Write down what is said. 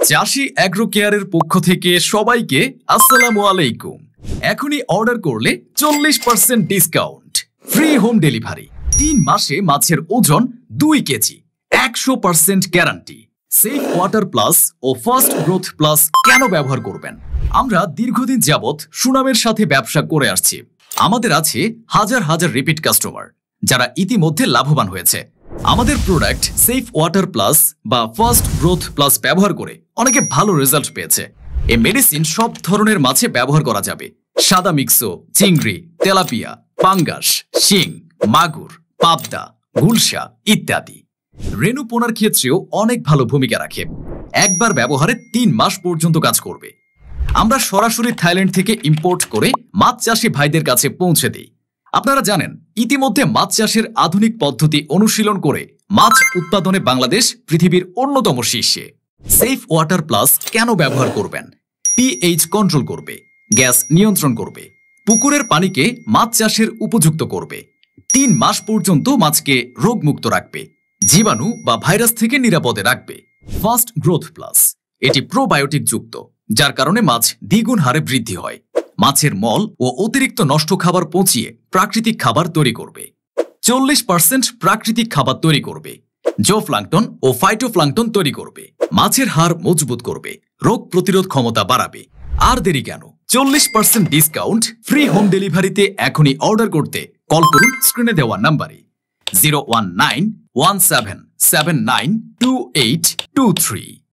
চাষী অ্যাগ্রো কেয়ারের পক্ষ থেকে সবাইকে আসসালামু আলাইকুম। এখনই অর্ডার করলে 40% ডিসকাউন্ট, ফ্রি হোম ডেলিভারি, 3 মাসে মাছের ওজন 2 kg, 100% guarantee. Safe water plus ও ফাস্ট গ্রোথ প্লাস কেন ব্যবহার করবেন? আমরা দীর্ঘদিন যাবৎ সুনামের সাথে ব্যবসা করে আসছি। আমাদের আছে হাজার হাজার রিপিট কাস্টমার যারা ইতিমধ্যে লাভবান হয়েছে। আমাদের প্রোডাক্ট সেফ ওয়াটার প্লাস বা ফাস্ট গ্রোথ প্লাস ব্যবহার করে অনেকে ভালো রেজাল্ট পেয়েছে। এই মেডিসিন সব ধরনের মাছে ব্যবহার করা যাবে। সাদা মিক্সো, চিংড়ি, তেলাপিয়া, পাঙ্গাস, শিং, মাগুর, পাবদা, গুলশা ইত্যাদি। রেনু পোনার ক্ষেত্রেও অনেক ভালো ভূমিকা রাখে। একবার ব্যবহারে 3 মাস পর্যন্ত কাজ করবে। আমরা সরাসরি থাইল্যান্ড থেকে ইম্পোর্ট করে মাছ চাষী ভাইদের কাছে পৌঁছে দিই। আপনারা জানেন ইতিমধ্যে মাছ চাষের আধুনিক পদ্ধতি অনুশীলন করে মাছ উৎপাদনে বাংলাদেশ পৃথিবীর অন্যতম শীর্ষে। সেফ ওয়াটার প্লাস কেন ব্যবহার করবেন? পিএইচ কন্ট্রোল করবে, গ্যাস নিয়ন্ত্রণ করবে, পুকুরের পানিকে মাছ চাষের উপযুক্ত করবে, 3 মাস পর্যন্ত মাছকে রোগমুক্ত রাখবে, জীবাণু বা ভাইরাস থেকে নিরাপদে রাখবে। ফাস্ট গ্রোথ প্লাস এটি প্রোবায়োটিক যুক্ত, যার কারণে মাছ দ্বিগুণ হারে বৃদ্ধি হয়। মাছের মল ও অতিরিক্ত নষ্ট খাবার পচিয়ে প্রাকৃতিক খাবার তৈরি করবে। 40% প্রাকৃতিক খাবার তৈরি করবে। জোপ্লাঙ্কটন ও ফাইটোপ্লাঙ্কটন তৈরি করবে। মাছের হাড় মজবুত করবে, রোগ প্রতিরোধ ক্ষমতা বাড়াবে। আর দেরি কেন? 40% ডিসকাউন্ট, ফ্রি হোম ডেলিভারিতে এখনই অর্ডার করতে কল করুন স্ক্রিনে দেওয়া নাম্বারে 01917792823।